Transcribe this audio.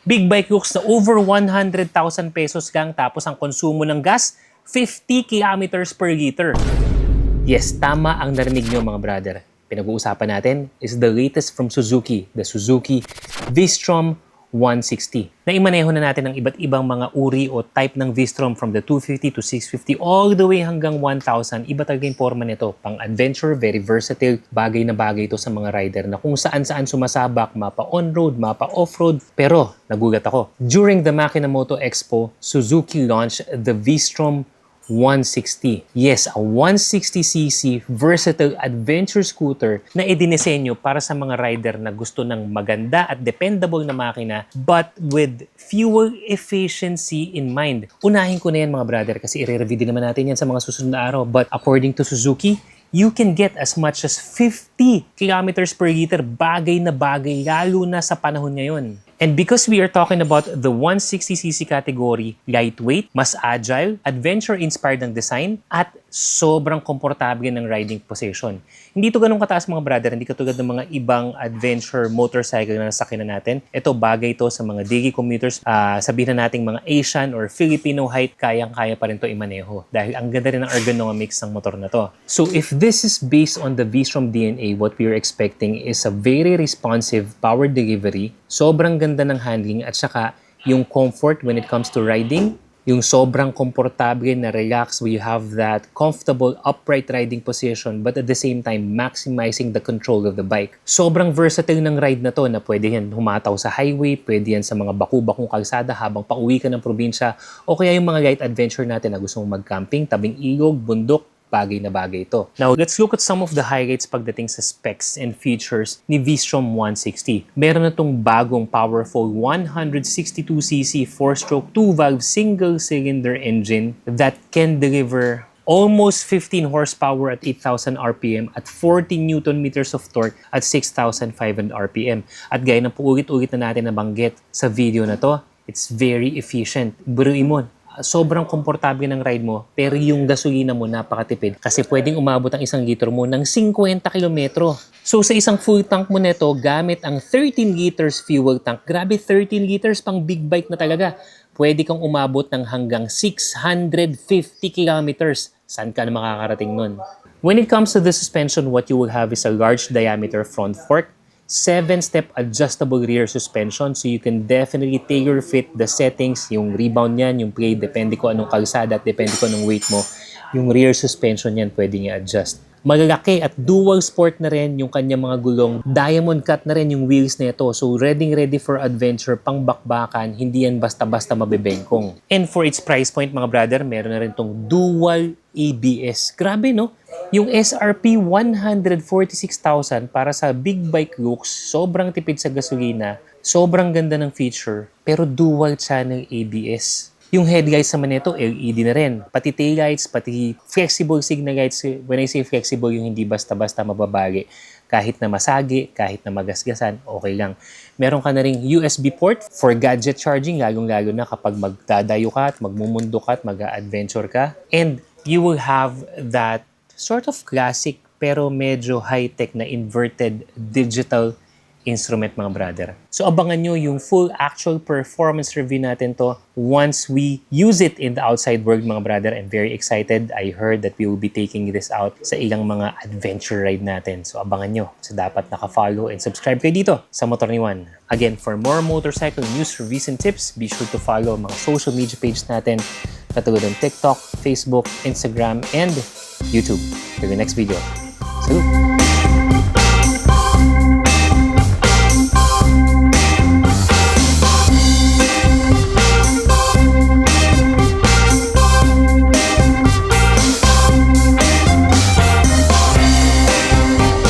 Big bike looks na over 100,000 pesos lang tapos ang konsumo ng gas, 50 kilometers per liter. Yes, tama ang narinig nyo mga brother. Pinag-uusapan natin is the latest from Suzuki, the Suzuki V-Strom 160. Naimaneho na natin ang iba't ibang mga uri o type ng V-Strom from the 250 to 650 all the way hanggang 1,000. Iba talaga yung forma nito. Pang adventure, very versatile. Bagay na bagay ito sa mga rider na kung saan-saan sumasabak, mapa on-road, mapa off-road. Pero nagulat ako. During the Makinamoto Expo, Suzuki launched the V-Strom 160. Yes, a 160cc versatile adventure scooter na idinisenyo para sa mga rider na gusto ng maganda at dependable na makina but with fuel efficiency in mind. Unahin ko na yan mga brother kasi i-review din naman natin yan sa mga susunod na araw. But according to Suzuki, you can get as much as 50 kilometers per liter. Bagay na bagay lalo na sa panahon ngayon. And because we are talking about the 160cc category, lightweight, mas agile, adventure-inspired ng design, at sobrang komportable ng riding position. Hindi ito ganun kataas mga brother, hindi katulad ng mga ibang adventure motorcycle na nasakyan na natin. Ito bagay ito sa mga daily commuters, sabihin na nating mga Asian or Filipino height, kayang-kaya pa rin ito imaneho. Dahil ang ganda rin ng ergonomics ng motor na to. So if this is based on the V-Strom DNA, what we are expecting is a very responsive power delivery, sobrang ganda ng handling at saka yung comfort when it comes to riding, yung sobrang komportable na relax where you have that comfortable upright riding position but at the same time maximizing the control of the bike. Sobrang versatile ng ride na to na pwede yan humataw sa highway, pwede yan sa mga baku-bakong kalsada habang pauwi ka ng probinsya o kaya yung mga light adventure natin na gusto mong mag-camping, tabing ilog, bundok, bagay na bagay ito. Now, let's look at some of the highlights pagdating sa specs and features ni V-Strom 160. Meron na itong bagong powerful 162cc 4-stroke 2-valve single-cylinder engine that can deliver almost 15 horsepower at 8,000 RPM at 40 Newton meters of torque at 6,500 RPM. At gaya ng paulit-ulit na natin nabanggit sa video na to, it's very efficient. Buruin mo, sobrang komportable ng ride mo, pero yung gasolina mo napakatipid kasi pwedeng umabot ang 1 litro mo ng 50 kilometro. So sa isang full tank mo neto, gamit ang 13 liters fuel tank, grabe 13 liters pang big bike na talaga, pwede kang umabot ng hanggang 650 kilometers. Saan ka na makakarating nun? When it comes to the suspension, what you will have is a large diameter front fork, 7-step adjustable rear suspension so you can definitely tailor fit the settings, yung rebound niyan, yung play, depende ko anong kalsada at depende ko anong weight mo, yung rear suspension niyan pwedeng i-adjust. Malalaki at dual sport na rin yung kanyang mga gulong. Diamond cut na rin yung wheels na ito. So ready for adventure, pang bakbakan, hindi yan basta-basta mabibengkong. And for its price point mga brother, meron na rin tong dual ABS. Grabe no? Yung SRP 146,000 para sa big bike looks, sobrang tipid sa gasolina, sobrang ganda ng feature, pero dual channel ABS. Yung headlights naman nito, LED na rin. Pati taillights, pati flexible signal lights. When I say flexible, yung hindi basta-basta mababagi. Kahit na masagi, kahit na magasgasan, okay lang. Meron ka na ring USB port for gadget charging, lalong-lalo na kapag magdadayo ka at magmumundo ka at mag-adventure ka. And you will have that sort of classic pero medyo high-tech na inverted digital instrument mga brother. So abangan nyo yung full actual performance review natin to once we use it in the outside world mga brother. I'm very excited. I heard that we will be taking this out sa ilang mga adventure ride natin. So abangan nyo. So dapat naka-follow and subscribe kayo dito sa Motor ni Juan. Again, for more motorcycle news, reviews, and tips, be sure to follow mga social media page natin katulad ng TikTok, Facebook, Instagram, and YouTube. Till the next video. Salute!